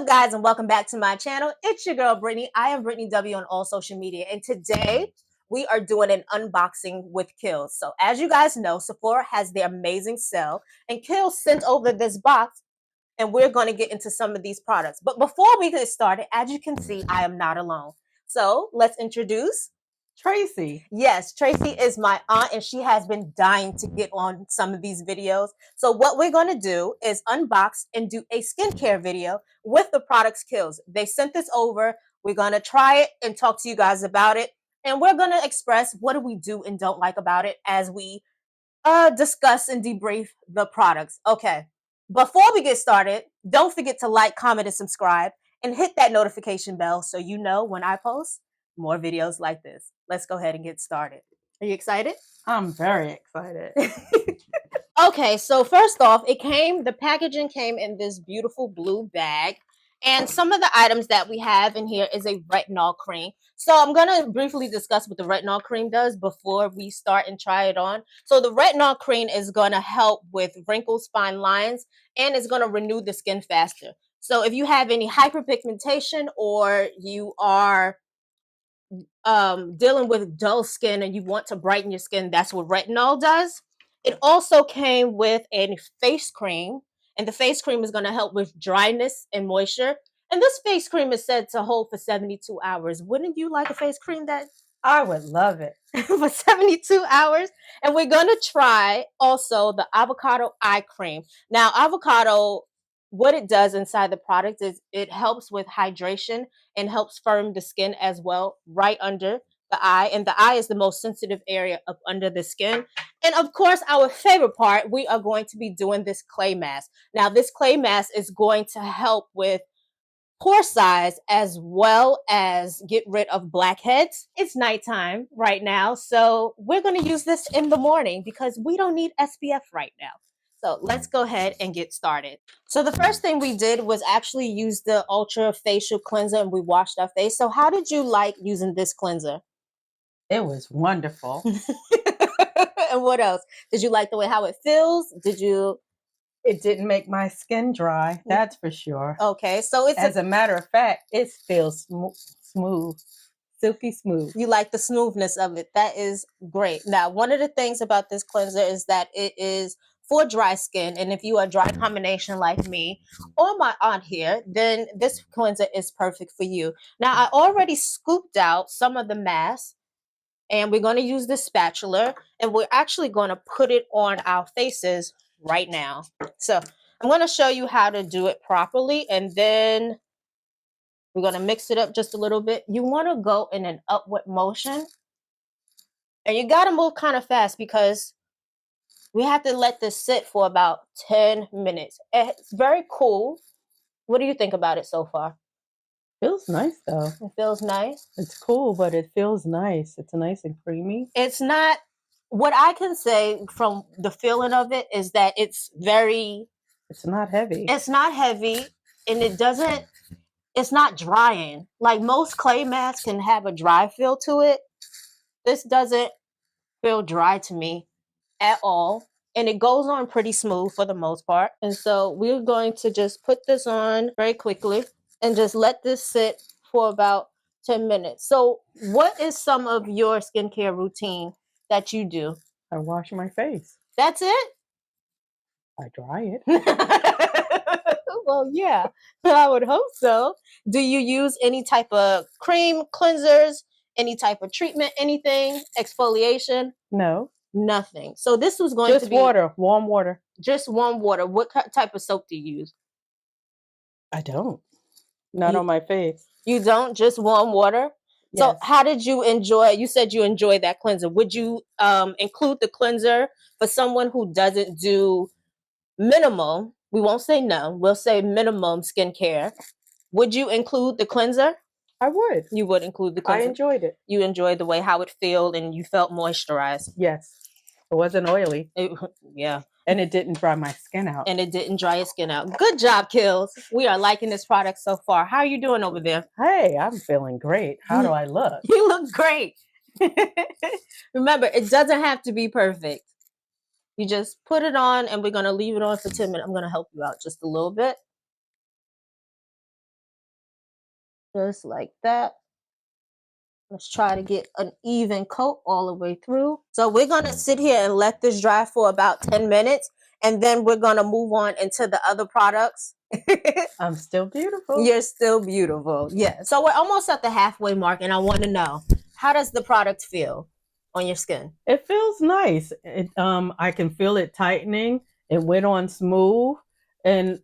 up, guys, and welcome back to my channel. It's your girl Brittney. I am Brittney W on all social media, and today we are doing an unboxing with Kiehl. So as you guys know, Sephora has their amazing sale, and Kiehl sent over this box, and we're going to get into some of these products. But before we get started, as you can see, I am not alone. So let's introduce Tracy. Yes, Tracy is my aunt, and she has been dying to get on some of these videos. So what we're going to do is unbox and do a skincare video with the products Kiehl. They sent this over. We're going to try it and talk to you guys about it. And we're going to express what do we do and don't like about it as we discuss and debrief the products. Okay, before we get started, don't forget to like, comment, and subscribe, and hit that notification bell so you know when I post more videos like this. Let's go ahead and get started. Are you excited? I'm very excited. Okay, so first off, the packaging came in this beautiful blue bag. And some of the items that we have in here is a retinol cream. So I'm going to briefly discuss what the retinol cream does before we start and try it on. So the retinol cream is going to help with wrinkles, fine lines, and it's going to renew the skin faster. So if you have any hyperpigmentation or you are dealing with dull skin and you want to brighten your skin, that's what retinol does. It also came with a face cream, and the face cream is going to help with dryness and moisture. And this face cream is said to hold for 72 hours. Wouldn't you like a face cream that I would love it. for 72 hours? And we're going to try also the avocado eye cream. Now, avocado, what it does inside the product is it helps with hydration and helps firm the skin as well, right under the eye. And the eye is the most sensitive area up under the skin. And of course, our favorite part, we are going to be doing this clay mask. Now, this clay mask is going to help with pore size as well as get rid of blackheads. It's nighttime right now, so we're going to use this in the morning because we don't need SPF right now. So let's go ahead and get started. So the first thing we did was actually use the Ultra Facial Cleanser, and we washed our face. So how did you like using this cleanser? It was wonderful. And what else? Did you like the way how it feels? It didn't make my skin dry, that's for sure. Okay, so it's as a matter of fact, it feels smooth, silky smooth. You like the smoothness of it. That is great. Now, one of the things about this cleanser is that it is for dry skin. And if you are a dry combination like me or my aunt here, then this cleanser is perfect for you. Now, I already scooped out some of the mask, and we're going to use the spatula, and we're actually going to put it on our faces right now. So I'm going to show you how to do it properly, and then we're going to mix it up just a little bit. You want to go in an upward motion, and you got to move kind of fast because we have to let this sit for about 10 minutes. It's very cool. What do you think about it so far? Feels nice though. It feels nice. It's cool, but it feels nice. It's nice and creamy. It's not, what I can say from the feeling of it is that it's not heavy. It's not heavy, and it's not drying. Like most clay masks can have a dry feel to it. This doesn't feel dry to me at all. And it goes on pretty smooth for the most part. And so we're going to just put this on very quickly and just let this sit for about 10 minutes. So what is some of your skincare routine that you do? I wash my face. That's it? I dry it. Well, yeah, I would hope so. Do you use any type of cream, cleansers, any type of treatment, anything, exfoliation? No. Nothing. So this was going just to be water, warm water. Just warm water. What type of soap do you use? I don't. Not on my face. You don't? Just warm water? Yes. So how did you enjoy, you said you enjoyed that cleanser. Would you include the cleanser for someone who doesn't do minimum? We won't say no. We'll say minimum skincare. Would you include the cleanser? I would. You would include the cleanser? I enjoyed it. You enjoyed the way how it felt and you felt moisturized? Yes. It wasn't oily. Yeah. And it didn't dry my skin out. And it didn't dry your skin out. Good job, Kiehl. We are liking this product so far. How are you doing over there? Hey, I'm feeling great. How do I look? You look great. Remember, it doesn't have to be perfect. You just put it on, and we're going to leave it on for 10 minutes. I'm going to help you out just a little bit. Just like that. Let's try to get an even coat all the way through. So we're going to sit here and let this dry for about 10 minutes. And then we're going to move on into the other products. I'm still beautiful. You're still beautiful. Yeah. So we're almost at the halfway mark. And I want to know, how does the product feel on your skin? It feels nice. I can feel it tightening. It went on smooth. And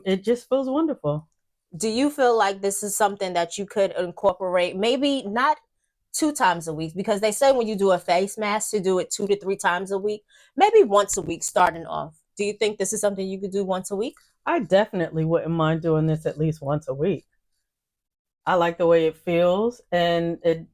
it just feels wonderful. Do you feel like this is something that you could incorporate, maybe not 2 times a week, because they say when you do a face mask to do it 2 to 3 times a week, maybe once a week starting off. Do you think this is something you could do once a week? I definitely wouldn't mind doing this at least once a week. I like the way it feels, and it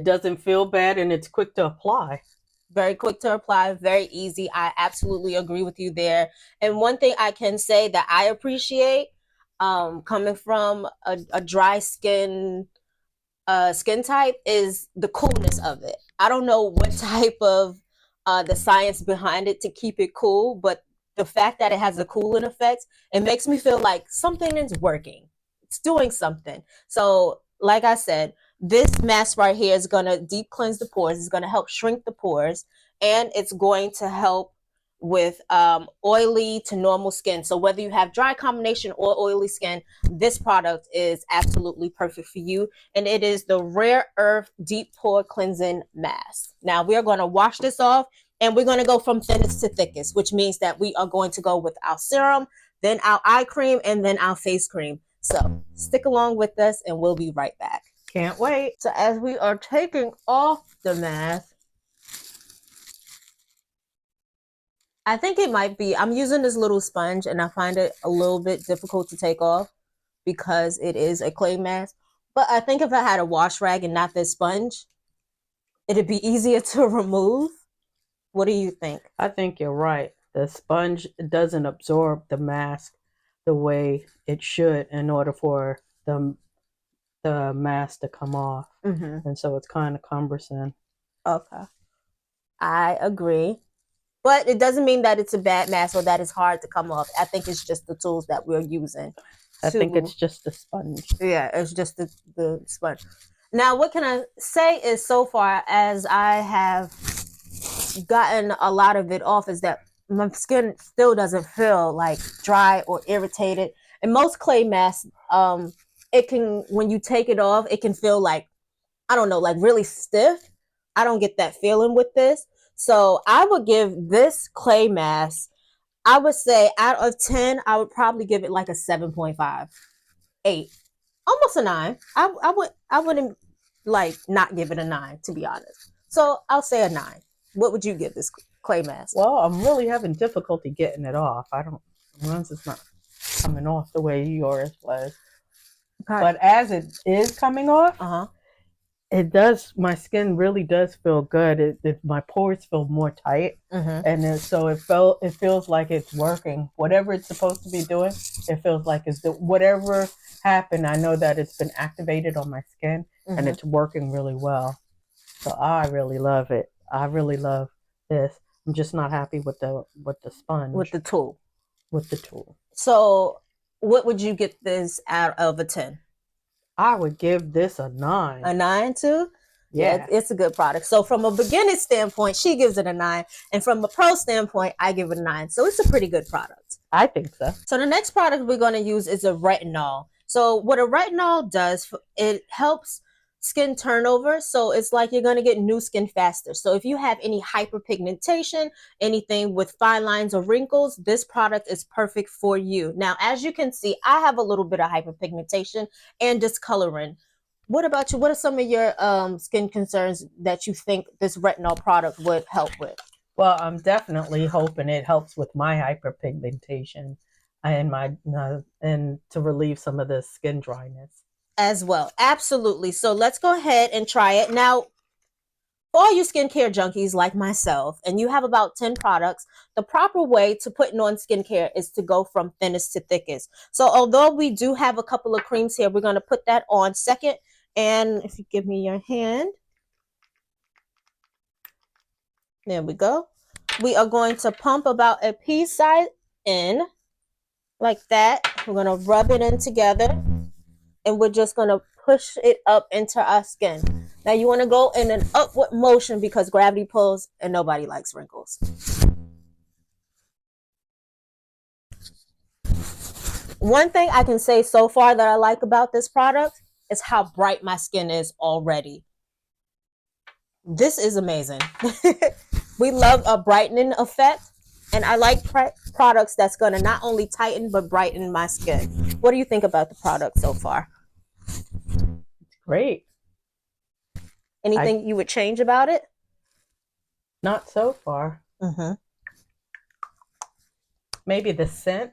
doesn't feel bad, and it's quick to apply. Very quick to apply, very easy. I absolutely agree with you there. And one thing I can say that I appreciate, coming from a dry skin skin type, is the coolness of it. I don't know what type of the science behind it to keep it cool, but the fact that it has a cooling effect, it makes me feel like something is working. It's doing something. So, like I said, this mask right here is going to deep cleanse the pores. It's going to help shrink the pores, and it's going to help with oily to normal skin. So whether you have dry combination or oily skin, this product is absolutely perfect for you. And it is the Rare Earth Deep Pore Cleansing Mask. Now we are going to wash this off, and we're going to go from thinnest to thickest, which means that we are going to go with our serum, then our eye cream, and then our face cream. So stick along with us, and we'll be right back. Can't wait. So as we are taking off the mask, I think it might be, I'm using this little sponge, and I find it a little bit difficult to take off because it is a clay mask. But I think if I had a wash rag and not this sponge, it'd be easier to remove. What do you think? I think you're right. The sponge doesn't absorb the mask the way it should in order for the mask to come off. Mm-hmm. And so it's kind of cumbersome. Okay. I agree. But it doesn't mean that it's a bad mask or that it's hard to come off. I think it's just the tools that we're using. I think it's just the sponge. Yeah, it's just the sponge. Now, what can I say is, so far as I have gotten a lot of it off, is that my skin still doesn't feel like dry or irritated. And most clay masks, it can, when you take it off, it can feel like, I don't know, like really stiff. I don't get that feeling with this. So I would give this clay mask, I would say out of 10, I would probably give it like a 7.5, 8, almost a 9. I wouldn't like not give it a 9, to be honest. So I'll say a 9. What would you give this clay mask? Well, I'm really having difficulty getting it off. Once it's not coming off the way yours was. Okay. But as it is coming off, it does, my skin really does feel good. My pores feel more tight. And so it feels like it's working. Whatever it's supposed to be doing, it feels like whatever happened, I know that it's been activated on my skin, and it's working really well. So I really love it. I really love this. I'm just not happy with the sponge. With the tool. With the tool. So what would you get this out of a 10? I would give this a 9. A 9 too? Yeah, it's a good product. So from a beginner standpoint, she gives it a 9. And from a pro standpoint, I give it a 9. So it's a pretty good product. I think so. So the next product we're going to use is a retinol. So what a retinol does, it helps skin turnover. So it's like you're going to get new skin faster. So if you have any hyperpigmentation, anything with fine lines or wrinkles, this product is perfect for you. Now, as you can see, I have a little bit of hyperpigmentation and discoloring. What about you? What are some of your skin concerns that you think this retinol product would help with? Well, I'm definitely hoping it helps with my hyperpigmentation and to relieve some of the skin dryness as well. Absolutely. So let's go ahead and try it. Now, for all you skincare junkies like myself, and you have about 10 products, the proper way to putting on skincare is to go from thinnest to thickest. So although we do have a couple of creams here, we're going to put that on second. And if you give me your hand, there we go. We are going to pump about a pea size in like that. We're going to rub it in together. and we're just going to push it up into our skin. Now you want to go in an upward motion because gravity pulls and nobody likes wrinkles. One thing I can say so far that I like about this product is how bright my skin is already. This is amazing. We love a brightening effect, and I like products that's going to not only tighten but brighten my skin. What do you think about the product so far? It's great. Anything you would change about it? Not so far. Maybe the scent.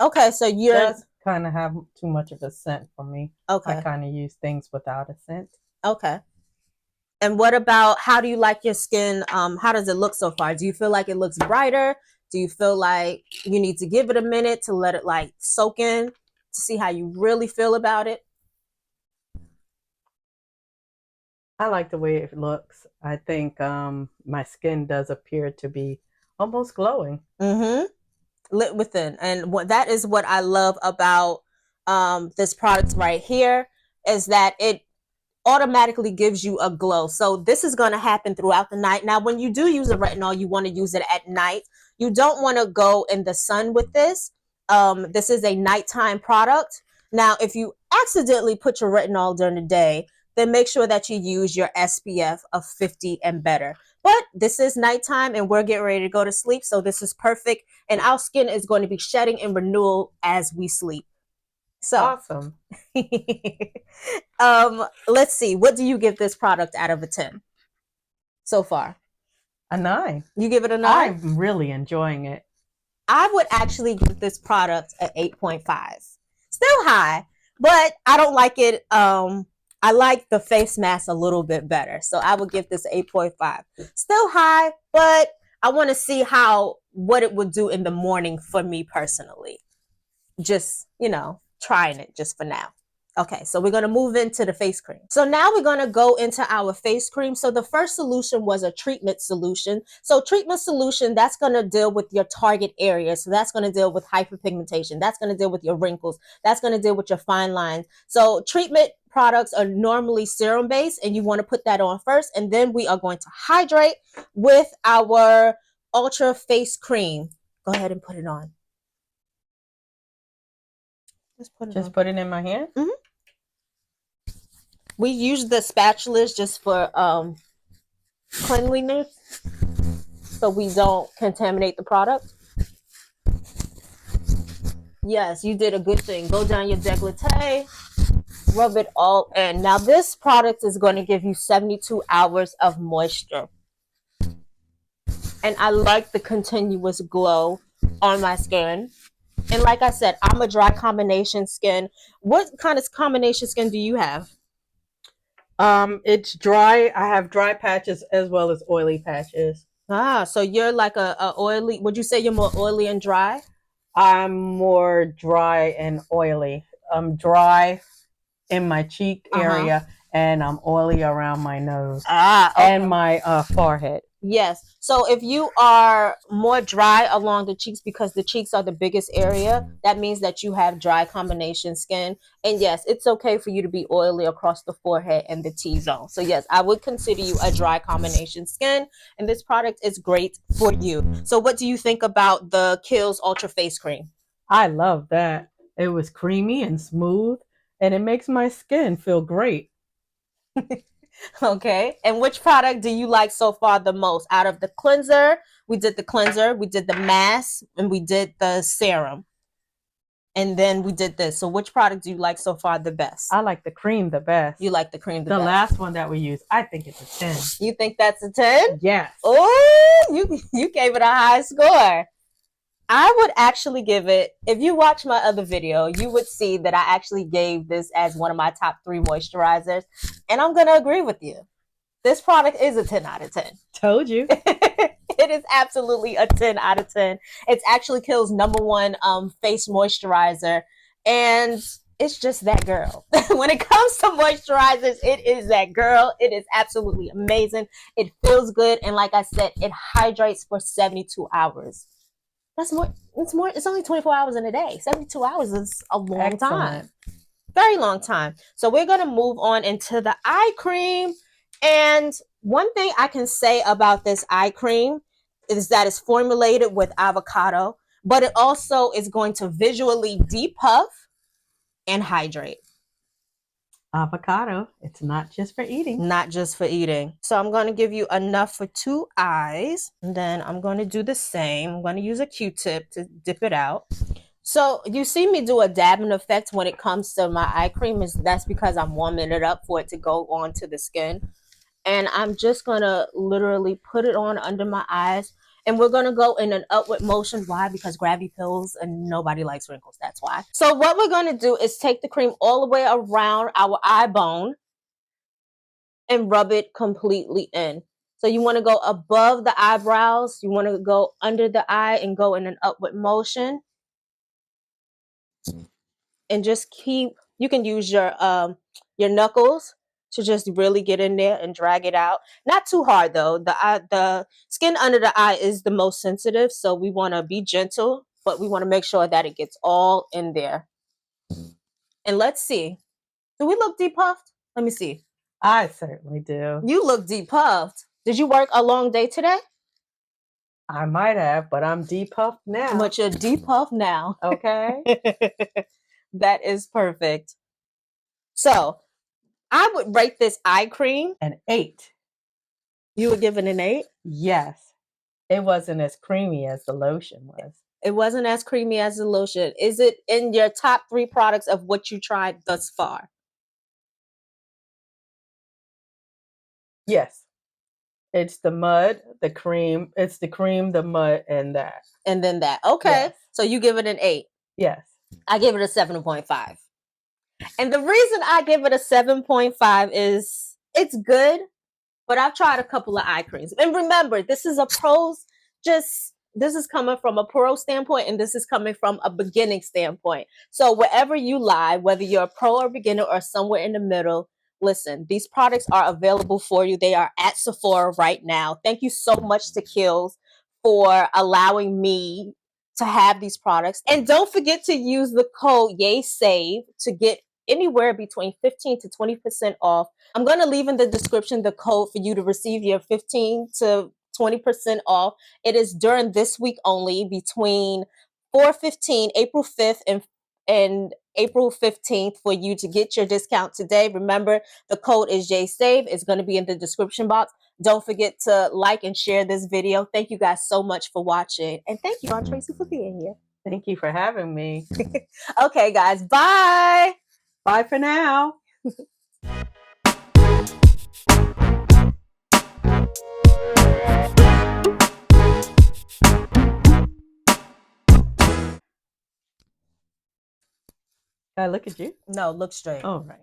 Okay, so you does kind of have too much of a scent for me. Okay. I kind of use things without a scent. Okay. And what about, how do you like your skin? How does it look so far? Do you feel like it looks brighter? Do you feel like you need to give it a minute to let it like soak in to see how you really feel about it? I like the way it looks. I think my skin does appear to be almost glowing. Lit within. And that is what I love about this product right here, is that it automatically gives you a glow. So this is going to happen throughout the night. Now, when you do use a retinol, you want to use it at night. You don't want to go in the sun with this. This is a nighttime product. Now, if you accidentally put your retinol during the day, then make sure that you use your SPF of 50 and better. But this is nighttime and we're getting ready to go to sleep. So this is perfect. And our skin is going to be shedding and renewal as we sleep. So awesome. Let's see. What do you give this product out of a 10 so far? A 9. You give it a 9? I'm really enjoying it. I would actually give this product an 8.5. Still high, but I don't like it. I like the face mask a little bit better. So I would give this 8.5. Still high, but I want to see what it would do in the morning for me personally. Just, trying it just for now. Okay, so we're going to move into the face cream. So now we're going to go into our face cream. So the first solution was a treatment solution. So treatment solution, that's going to deal with your target area. So that's going to deal with hyperpigmentation. That's going to deal with your wrinkles. That's going to deal with your fine lines. So treatment products are normally serum based, and you want to put that on first. And then we are going to hydrate with our Ultra Face Cream. Go ahead and put it on. Just put it in my hand? We use the spatulas just for cleanliness, so we don't contaminate the product. Yes, you did a good thing. Go down your décolleté, rub it all in. Now this product is going to give you 72 hours of moisture. And I like the continuous glow on my skin. And like I said, I'm a dry combination skin. What kind of combination skin do you have? It's dry. I have dry patches as well as oily patches. So you're like a oily, would you say you're more oily and dry? I'm more dry and oily. I'm dry in my cheek area, and I'm oily around my nose and my forehead. Yes. So if you are more dry along the cheeks, because the cheeks are the biggest area, that means that you have dry combination skin. And yes, it's okay for you to be oily across the forehead and the T-zone. So yes, I would consider you a dry combination skin, and this product is great for you. So what do you think about the Kiehl's Ultra Face Cream? I love that. It was creamy and smooth, and it makes my skin feel great. Okay. And which product do you like so far the most? Out of the cleanser, we did the cleanser, we did the mask, and we did the serum. And then we did this. So which product do you like so far the best? I like the cream the best. You like the cream the best? The last one that we used, I think it's a 10. You think that's a 10? Yes. Oh, you gave it a high score. I would actually give it, if you watch my other video, you would see that I actually gave this as one of my top 3 moisturizers. And I'm going to agree with you. This product is a 10 out of 10. Told you. It is absolutely a 10 out of 10. It's actually Kiehl's #1 face moisturizer. And it's just that girl. When it comes to moisturizers, it is that girl. It is absolutely amazing. It feels good. And like I said, it hydrates for 72 hours. That's more. It's only 24 hours in a day. 72 hours is a long time. Very long time. So we're going to move on into the eye cream. And one thing I can say about this eye cream is that it's formulated with avocado, but it also is going to visually depuff and hydrate. Avocado. It's not just for eating. Not just for eating. So I'm going to give you enough for 2 eyes. And then I'm going to do the same. I'm going to use a Q-tip to dip it out. So you see me do a dabbing effect when it comes to my eye cream. That's because I'm warming it up for it to go onto the skin. And I'm just going to literally put it on under my eyes. And we're going to go in an upward motion. Why? Because gravity pills and nobody likes wrinkles. That's why. So what we're going to do is take the cream all the way around our eye bone and rub it completely in. So you want to go above the eyebrows. You want to go under the eye and go in an upward motion. And just keep, you can use your knuckles to just really get in there and drag it out. Not too hard though. The skin under the eye is the most sensitive, so we want to be gentle, but we want to make sure that it gets all in there. And let's see. Do we look depuffed? Let me see. I certainly do. You look depuffed. Did you work a long day today? I might have, but I'm depuffed now. But you're depuffed now. Okay. That is perfect. So I would rate this eye cream an 8. You would give it an 8? Yes. It wasn't as creamy as the lotion was. It wasn't as creamy as the lotion. Is it in your top 3 products of what you tried thus far? Yes. It's the mud, the cream. It's the cream, the mud, and that. And then that. Okay. Yes. So you give it an 8. Yes. I give it a 7.5. And the reason I give it a 7.5 is it's good, but I've tried a couple of eye creams. And remember, this is this is coming from a pro standpoint, and this is coming from a beginning standpoint. So wherever you lie, whether you're a pro or beginner or somewhere in the middle, listen, these products are available for you. They are at Sephora right now. Thank you so much to Kiehl for allowing me to have these products. And don't forget to use the code YAYSAVE to get anywhere between 15 to 20% off. I'm going to leave in the description the code for you to receive your 15 to 20% off. It is during this week only, between 4/15, April 5th and April 15th, for you to get your discount today. Remember, the code is YAYSAVE. It's going to be in the description box. Don't forget to like and share this video. Thank you guys so much for watching. And thank you, Aunt Tracy, for being here. Thank you for having me. Okay, guys. Bye. Bye for now. Can I look at you? No, look straight. All right.